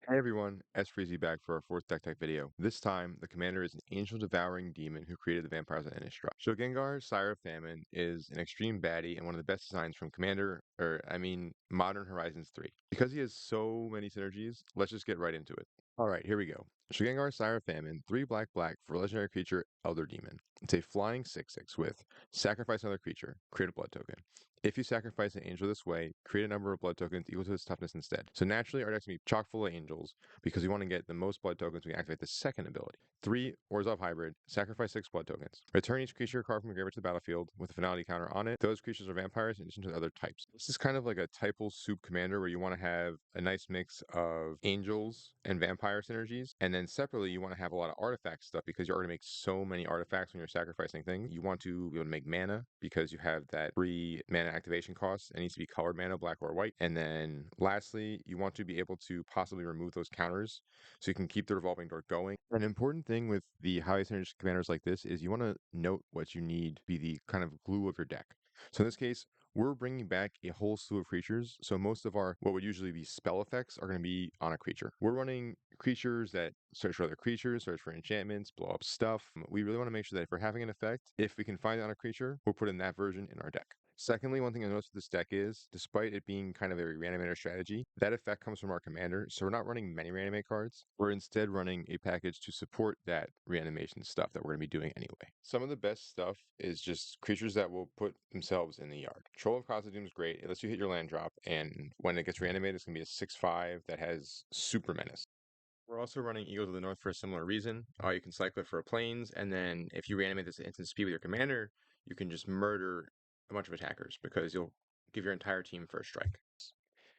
Hey everyone, S Freezy back for our fourth deck tech video. This time, the commander is an angel devouring demon who created the vampires on Innistrad. Shilgengar, Sire of Famine, is an extreme baddie and one of the best designs from Modern Horizons 3. Because he has so many synergies, let's just get right into it. Alright, here we go. Shilgengar, Sire of Famine, 3 black for legendary creature, Elder Demon. It's a flying 6/6 with sacrifice another creature, create a blood token. If you sacrifice an angel this way, create a number of blood tokens equal to its toughness instead. So naturally, our deck's going to be chock full of angels because we want to get the most blood tokens we can activate the second ability. 3 Orzhov Hybrid, sacrifice 6 blood tokens. Return each creature card from your graveyard to the battlefield with a finality counter on it. Those creatures are vampires in addition to the other types. This is kind of like a typal soup commander where you want to have a nice mix of angels and vampire synergies. And then separately, you want to have a lot of artifact stuff because you're already make so many artifacts when you're sacrificing things. You want to be able to make mana because you have that free mana activation cost. It needs to be colored mana, black or white. And then lastly, you want to be able to possibly remove those counters so you can keep the revolving door going. An important thing with the highly synergistic commanders like this is you want to note what you need to be the kind of glue of your deck. So in this case, we're bringing back a whole slew of creatures. So most of our, what would usually be spell effects are going to be on a creature. We're running creatures that search for other creatures, search for enchantments, blow up stuff. We really want to make sure that if we're having an effect, if we can find it on a creature, we'll put in that version in our deck. Secondly, one thing I noticed with this deck is, despite it being kind of a reanimator strategy, that effect comes from our commander, so we're not running many reanimate cards. We're instead running a package to support that reanimation stuff that we're going to be doing anyway. Some of the best stuff is just creatures that will put themselves in the yard. Troll of Khazad-dûm is great. It lets you hit your land drop, and when it gets reanimated, it's going to be a 6/5 that has super menace. We're also running Eagles of the North for a similar reason. You can cycle it for planes, and then if you reanimate this at instant speed with your commander, you can just murder a bunch of attackers because you'll give your entire team first strike.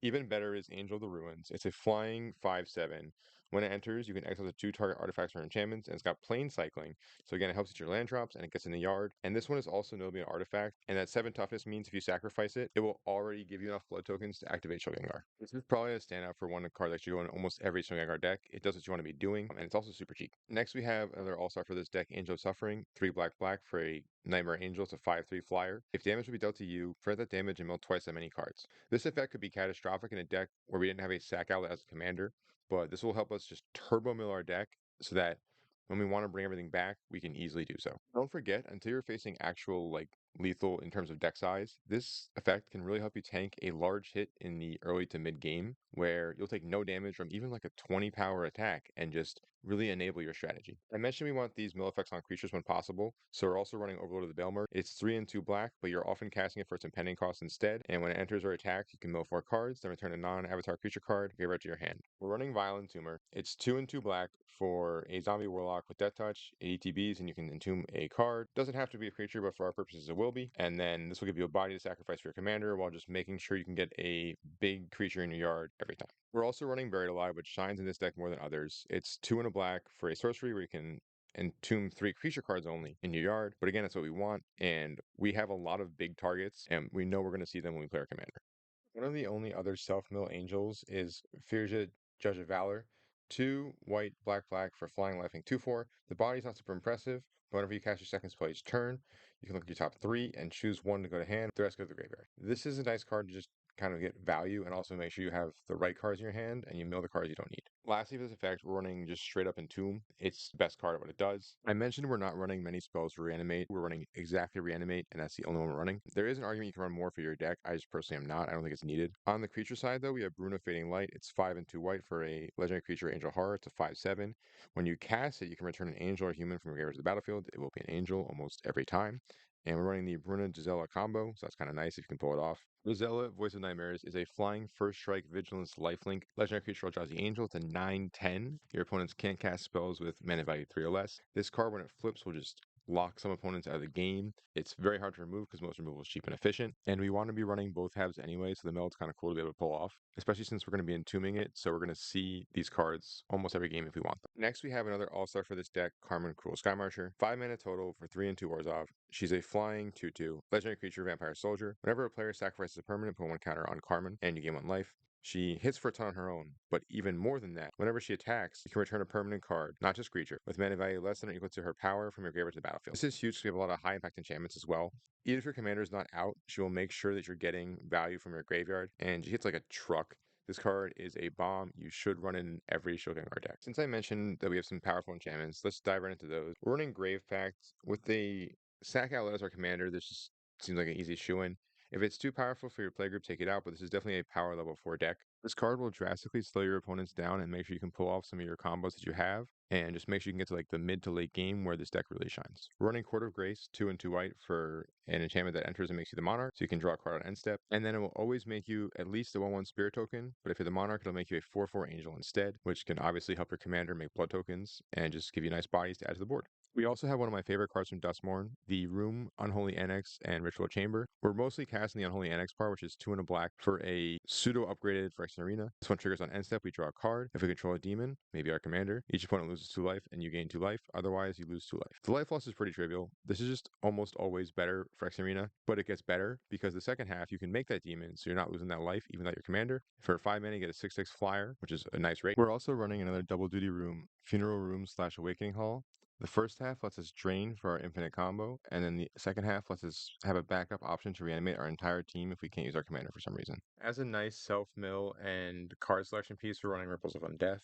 Even better is Angel of the Ruins. It's a flying 5/7. When it enters, you can exile the 2 target artifacts or enchantments, and it's got plane cycling. So again, it helps with your land drops, and it gets in the yard. And this one is also notably an artifact, and that 7 toughness means if you sacrifice it, it will already give you enough blood tokens to activate Shilgengar. This is probably a standout for one card that should go in almost every Shilgengar deck. It does what you want to be doing, and it's also super cheap. Next, we have another all-star for this deck, Angel of Suffering, 3 black for a Nightmare Angel. It's a 5/3 flyer. If damage would be dealt to you, prevent that damage and mill twice that many cards. This effect could be catastrophic in a deck where we didn't have a sack outlet as a commander, but this will help us just turbo mill our deck so that when we want to bring everything back, we can easily do so. Don't forget, until you're facing actual lethal in terms of deck size, this effect can really help you tank a large hit in the early to mid game where you'll take no damage from even like a 20 power attack and just really enable your strategy. I mentioned we want these mill effects on creatures when possible, so we're also running Overlord of the Baelmer. It's 3 and 2 black, but you're often casting it for its impending cost instead, and when it enters or attacks, you can mill 4 cards, then return a non-avatar creature card, give it to your hand. We're running Violent Tumor. It's 2 and 2 black for a zombie warlock with Death Touch, 8 ETBs, and you can entomb a card. Doesn't have to be a creature, but for our purposes it will be. And then this will give you a body to sacrifice for your commander while just making sure you can get a big creature in your yard every time. We're also running Buried Alive, which shines in this deck more than others. It's 2 and a black for a sorcery where you can entomb 3 creature cards only in your yard. But again, that's what we want, and we have a lot of big targets, and we know we're going to see them when we play our commander. One of the only other self-mill angels is Firja, Judge of Valor. 2 white, black for flying lifing 2/4. The body's not super impressive, but whenever you cast your second spell each turn, you can look at your top 3 and choose 1 to go to hand, the rest go to the graveyard. This is a nice card to just kind of get value and also make sure you have the right cards in your hand and you mill the cards you don't need. Lastly, for this effect, we're running just straight up Entomb. It's the best card at what it does. I mentioned we're not running many spells for Reanimate. We're running exactly Reanimate, and that's the only one we're running. There is an argument you can run more for your deck. I just personally am not. I don't think it's needed. On the creature side, though, we have Bruna Fading Light. It's 5 and 2 white for a legendary creature, Angel Horror. It's a 5/7. When you cast it, you can return an angel or human from your graveyard to the battlefield. It will be an angel almost every time. And we're running the Bruna Gisela combo, so that's kind of nice if you can pull it off. Gisela, Voice of Nightmares, is a flying first strike vigilance lifelink legendary creature Eldrazi Angel. It's a 9/10. Your opponents can't cast spells with mana value 3 or less. This card, when it flips, will just lock some opponents out of the game. It's very hard to remove because most removal is cheap and efficient. And we want to be running both halves anyway, so the meld's kind of cool to be able to pull off, especially since we're going to be entombing it, so we're going to see these cards almost every game if we want them. Next, we have another all-star for this deck, Carmen Cruel Skymarcher. 5 mana total for 3 and 2 Orzhov. She's a flying 2/2 legendary creature, vampire soldier. Whenever a player sacrifices a permanent, put 1 counter on Carmen, and you gain 1 life. She hits for a ton on her own, but even more than that, whenever she attacks, you can return a permanent card, not just creature, with mana value less than or equal to her power from your graveyard to the battlefield. This is huge because we have a lot of high impact enchantments as well. Even if your commander is not out, she will make sure that you're getting value from your graveyard, and she hits like a truck. This card is a bomb. You should run in every Shilgengar deck. Since I mentioned that we have some powerful enchantments, let's dive right into those. We're running Grave Pact with the Sack Outlet as our commander. This just seems like an easy shoo-in. If it's too powerful for your playgroup, take it out, but this is definitely a power level 4 deck. This card will drastically slow your opponents down and make sure you can pull off some of your combos that you have, and just make sure you can get to like the mid to late game where this deck really shines. We're running Court of Grace, 2 and 2 white for an enchantment that enters and makes you the Monarch, so you can draw a card on end step, and then it will always make you at least a 1/1 Spirit token, but if you're the Monarch, it'll make you a 4/4 Angel instead, which can obviously help your commander make blood tokens and just give you nice bodies to add to the board. We also have one of my favorite cards from Duskmourn, the Room, Unholy Annex, and Ritual Chamber. We're mostly casting the Unholy Annex part, which is 2 and a black for a pseudo-upgraded Phyrexian Arena. This one triggers on end step, we draw a card. If we control a demon, maybe our commander, each opponent loses 2 life and you gain 2 life, otherwise you lose 2 life. The life loss is pretty trivial. This is just almost always better for Phyrexian Arena, but it gets better because the second half you can make that demon, so you're not losing that life, even though your commander. For 5 mana, you get a 6/6 flyer, which is a nice rate. We're also running another double duty room, Funeral Room / Awakening Hall. The first half lets us drain for our infinite combo, and then the second half lets us have a backup option to reanimate our entire team if we can't use our commander for some reason. As a nice self-mill and card selection piece, we're running Ripples of Undeath.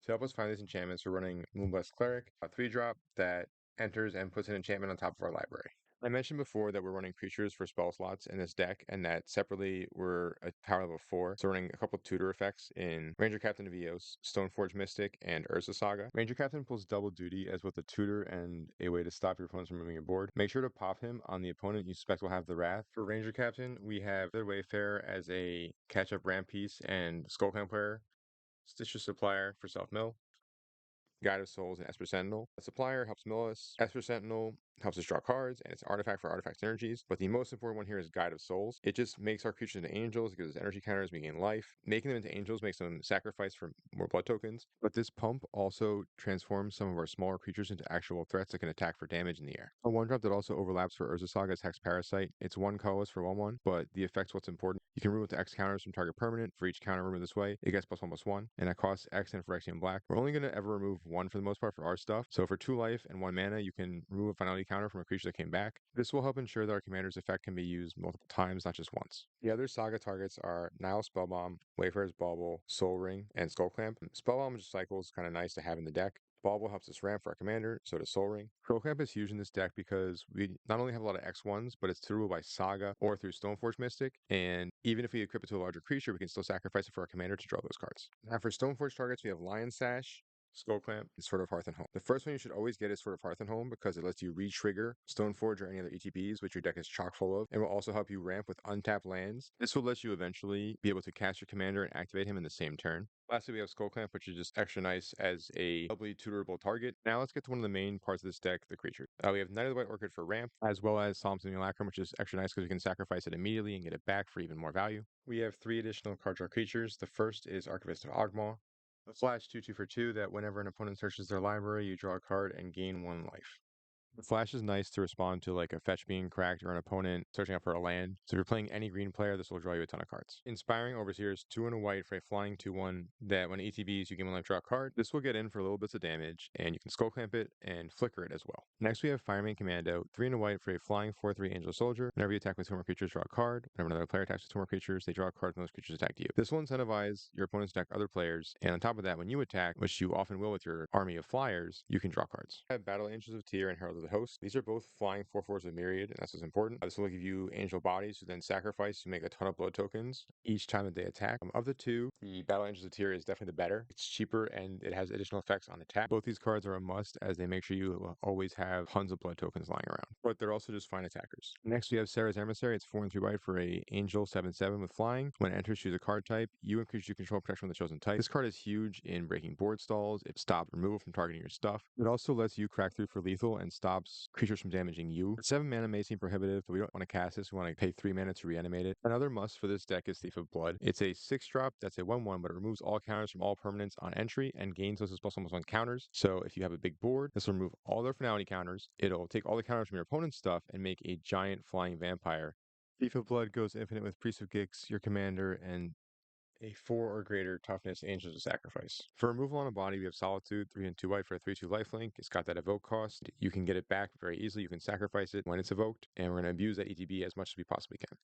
To help us find these enchantments, we're running Moonblessed Cleric, a 3-drop that enters and puts an enchantment on top of our library. I mentioned before that we're running creatures for spell slots in this deck, and that separately we're a power level 4. So we're running a couple tutor effects in Ranger Captain of Eos, Stoneforge Mystic, and Urza Saga. Ranger Captain pulls double duty as both a tutor and a way to stop your opponents from moving your board. Make sure to pop him on the opponent you suspect will have the Wrath. For Ranger Captain, we have the Wayfarer as a catch-up ramp piece and Skullclamp player, Stitcher Supplier for self-mill, Guide of Souls, and Esper Sentinel. The Supplier helps mill us. Esper Sentinel helps us draw cards, and it's artifact for artifact synergies. But the most important one here is Guide of Souls. It just makes our creatures into angels, it gives us energy counters, we gain life. Making them into angels makes them sacrifice for more blood tokens. But this pump also transforms some of our smaller creatures into actual threats that can attack for damage in the air. A 1-drop that also overlaps for Urza Saga is Hex Parasite. It's 1 colorless for 1/1, but the effect's what's important. You can remove the X counters from target permanent. For each counter removed this way, it gets +1/+1, and that costs X and Phyrexian Black. We're only going to ever remove 1 for the most part for our stuff. So for 2 life and 1 mana, you can remove a finality counter from a creature that came back. This will help ensure that our commander's effect can be used multiple times, not just once. The other Saga targets are Nile Spellbomb, Wayfarer's Bauble, Soul Ring, and Skullclamp. Spellbomb just cycles, kind of nice to have in the deck. Bauble helps us ramp for our commander, so does Soul Ring. Skullclamp is huge in this deck because we not only have a lot of X1s, but it's through by Saga or through Stoneforge Mystic, and even if we equip it to a larger creature, we can still sacrifice it for our commander to draw those cards. Now for Stoneforge targets, we have Lion Sash, Skullclamp, and Sword of Hearth and Home. The first one you should always get is Sword of Hearth and Home because it lets you re-trigger Stoneforge or any other ETBs, which your deck is chock full of, and will also help you ramp with untapped lands. This will let you eventually be able to cast your commander and activate him in the same turn. Lastly, we have Skullclamp, which is just extra nice as a doubly tutorable target. Now let's get to one of the main parts of this deck, the creatures. We have Knight of the White Orchid for ramp, as well as Solemn Simulacrum, which is extra nice because we can sacrifice it immediately and get it back for even more value. We have 3 additional card draw creatures. The first is Archivist of Ogmaw, a flash 2/2 for 2 that whenever an opponent searches their library, you draw a card and gain 1 life. The flash is nice to respond to like a fetch being cracked or an opponent searching out for a land. So if you're playing any green player, this will draw you a ton of cards. Inspiring Overseers, 2 and a white for a flying 2/1 that when ETBs, you gain 1 life, draw a card. This will get in for little bits of damage, and you can skull clamp it and flicker it as well. Next we have Fireman Commando, 3 and a white for a flying 4/3 Angel Soldier. Whenever you attack with 2 more creatures, draw a card. Whenever another player attacks with 2 more creatures, they draw a card when those creatures attack you. This will incentivize your opponents to attack other players, and on top of that, when you attack, which you often will with your army of flyers, you can draw cards. We have Battle Angels of Tyr and Herald of the Host. These are both flying 4/4s of Myriad, and that's what's important. This will give you angel bodies to then sacrifice to make a ton of blood tokens each time that they attack. Of the two, the Battle Angels of Tyr is definitely the better. It's cheaper and it has additional effects on attack. Both these cards are a must as they make sure you always have tons of blood tokens lying around, but they're also just fine attackers. Next we have Sarah's Emissary. It's 4 and 3 white for a angel 7/7 with flying. When it enters, choose a card type. You increase your control protection from the chosen type. This card is huge in breaking board stalls. It stops removal from targeting your stuff. It also lets you crack through for lethal and stops creatures from damaging you. 7 mana may seem prohibitive, but we don't want to cast this. We want to pay 3 mana to reanimate it. Another must for this deck is Thief of Blood. It's a 6-drop that's a 1/1, but it removes all counters from all permanents on entry and gains those +1/+1 counters. So if you have a big board, this will remove all their finality counters. It'll take all the counters from your opponent's stuff and make a giant flying vampire. Thief of Blood goes infinite with Priest of Gix, your commander, and a 4 or greater toughness Angels of Sacrifice. For removal on a body, we have Solitude, 3 and 2 white for a 3/2 lifelink. It's got that evoke cost. You can get it back very easily. You can sacrifice it when it's evoked, and we're going to abuse that ETB as much as we possibly can.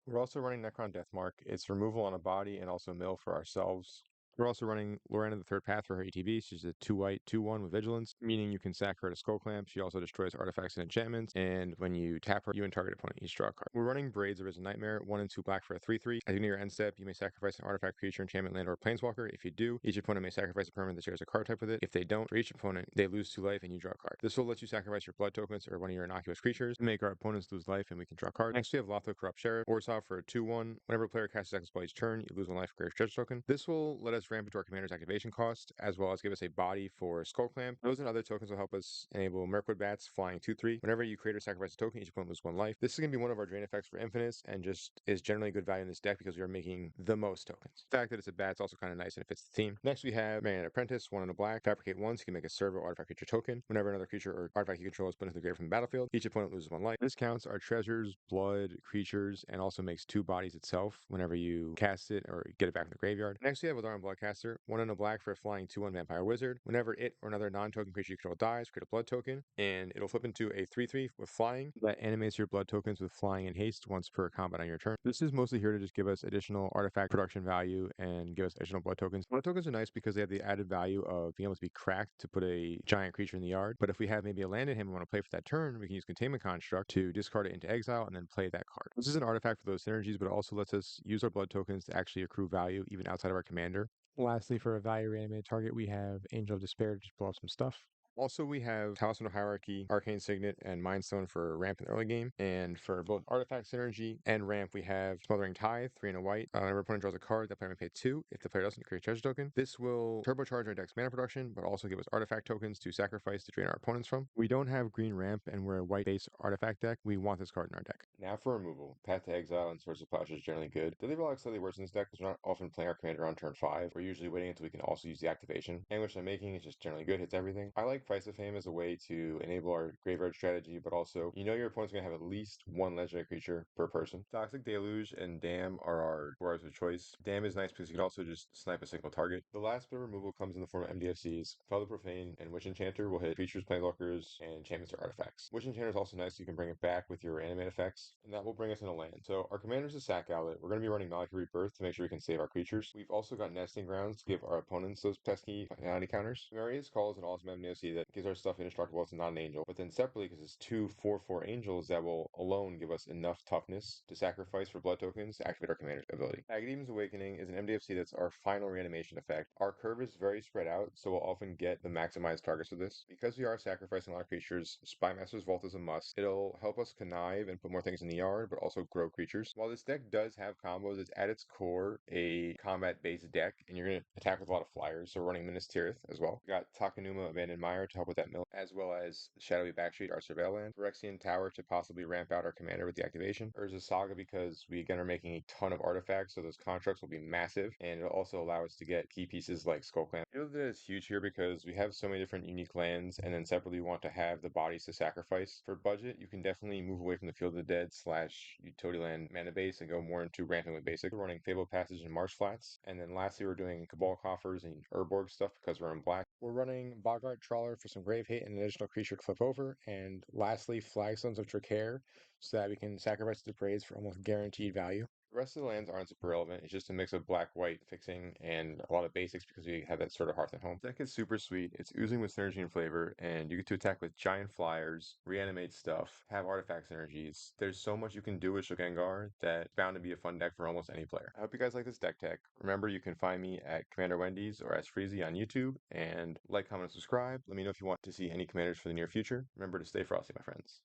We're also running Necron Deathmark. It's removal on a body and also mill for ourselves. We're also running Lorena the Third Path for her ATB. She's a 2 white, 2/1 with Vigilance, meaning you can sack her to Skull Clamp. She also destroys artifacts and enchantments, and when you tap her, you and target opponent each draw a card. We're running Braids of Risen Nightmare, 1 and 2 black for a 3/3. As you near your end step, you may sacrifice an artifact, creature, enchantment, land, or planeswalker. If you do, each opponent may sacrifice a permanent that shares a card type with it. If they don't, for each opponent, they lose 2 life and you draw a card. This will let you sacrifice your blood tokens or one of your innocuous creatures to make our opponents lose life and we can draw cards. Next, we have Lotho Corrupt Sheriff, Warsaw for a 2/1. Whenever a player casts a second spell each turn, you lose 1 life for Grave's Judge token. This will let us ramp into our commander's activation cost, as well as give us a body for Skull Clamp. Those and other tokens will help us enable Mirkwood Bats, flying 2/3. Whenever you create or sacrifice a token, each opponent loses 1 life. This is going to be one of our drain effects for Infinites, and just is generally good value in this deck because we are making the most tokens. The fact that it's a bat is also kind of nice and it fits the theme. Next, we have Marionette Apprentice, 1 and a black. Fabricate 1, so you can make a servo artifact creature token. Whenever another creature or artifact you control is put into the grave from the battlefield, each opponent loses 1 life. This counts our treasures, blood, creatures, and also makes 2 bodies itself whenever you cast it or get it back from the graveyard. Next, we have Alarm Bloodcaster, 1 and a black for a flying 2/1 vampire wizard. Whenever it or another non-token creature you control dies, create a blood token, and it'll flip into a 3/3 with flying that animates your blood tokens with flying and haste once per combat on your turn. This is mostly here to just give us additional artifact production value and give us additional blood tokens. Blood tokens are nice because they have the added value of being able to be cracked to put a giant creature in the yard. But if we have maybe a land in him and want to play for that turn, we can use Containment Construct to discard it into exile and then play that card. This is an artifact for those synergies, but it also lets us use our blood tokens to actually accrue value even outside of our commander. Lastly, for a value reanimated target, we have Angel of Despair to just blow up some stuff. Also, we have Talisman of Hierarchy, Arcane Signet, and Mindstone for ramp in the early game. And for both artifact synergy and ramp, we have Smothering Tithe, 3 and a white. Whenever opponent draws a card, that player may pay 2. If the player doesn't, create a treasure token. This will turbocharge our deck's mana production, but also give us artifact tokens to sacrifice to drain our opponents from. We don't have green ramp, and we're a white-based artifact deck. We want this card in our deck. Now for removal. Path to Exile and Source of Clash is generally good. Daily Relic slightly worse in this deck because we're not often playing our commander on turn 5. We're usually waiting until we can also use the activation. Anguish I'm making is just generally good, hits everything. I like Price of Fame as a way to enable our graveyard strategy, but also you know your opponent's going to have at least 1 legendary creature per person. Toxic Deluge and Dam are our dwarves of choice. Dam is nice because you can also just snipe a single target. The last bit of removal comes in the form of MDFCs. Fellow Profane and Witch Enchanter will hit creatures, planeswalkers, and enchantments or artifacts. Witch Enchanter is also nice, so you can bring it back with your animate effects, and that will bring us in a land. So our commander's a sack outlet. We're going to be running Maliki Rebirth to make sure we can save our creatures. We've also got Nesting Grounds to give our opponents those pesky finality counters. Maria's Call is an awesome MDFC that gives our stuff indestructible. It's not an angel, but then separately, because it's 2 4/4 angels that will alone give us enough toughness to sacrifice for blood tokens to activate our commander's ability. Aghademon's Awakening is an MDFC that's our final reanimation effect. Our curve is very spread out, so we'll often get the maximized targets of this. Because we are sacrificing a lot of creatures, Spymaster's Vault is a must. It'll help us connive and put more things in the yard, but also grow creatures. While this deck does have combos, it's at its core a combat-based deck, and you're going to attack with a lot of flyers, so we're running Minas Tirith as well. We got Takanuma Abandoned Mire to help with that mill, as well as Shadowy Backstreet, our Surveil land. Phyrexian Tower to possibly ramp out our commander with the activation. Urza Saga because we again are making a ton of artifacts, so those constructs will be massive, and it'll also allow us to get key pieces like Skull Clamp. Field of the Dead is huge here because we have so many different unique lands, and then separately we want to have the bodies to sacrifice. For budget, you can definitely move away from the Field of the Dead / utility land mana base and go more into ramping with basic. We're running Fabled Passage and Marsh Flats, and then lastly we're doing Cabal Coffers and Urborg stuff because we're in black. We're running Boggart Trawler for some grave hit and an additional creature to flip over, and lastly Flagstones of Tricair so that we can sacrifice the praise for almost guaranteed value. The rest of the lands aren't super relevant. It's just a mix of black-white fixing and a lot of basics because we have that sort of hearth at home. The deck is super sweet. It's oozing with synergy and flavor, and you get to attack with giant flyers, reanimate stuff, have artifact synergies. There's so much you can do with Shilgengar that's bound to be a fun deck for almost any player. I hope you guys like this deck tech. Remember, you can find me at Commander Wendy's or as Freezy on YouTube, and like, comment, and subscribe. Let me know if you want to see any commanders for the near future. Remember to stay frosty, my friends.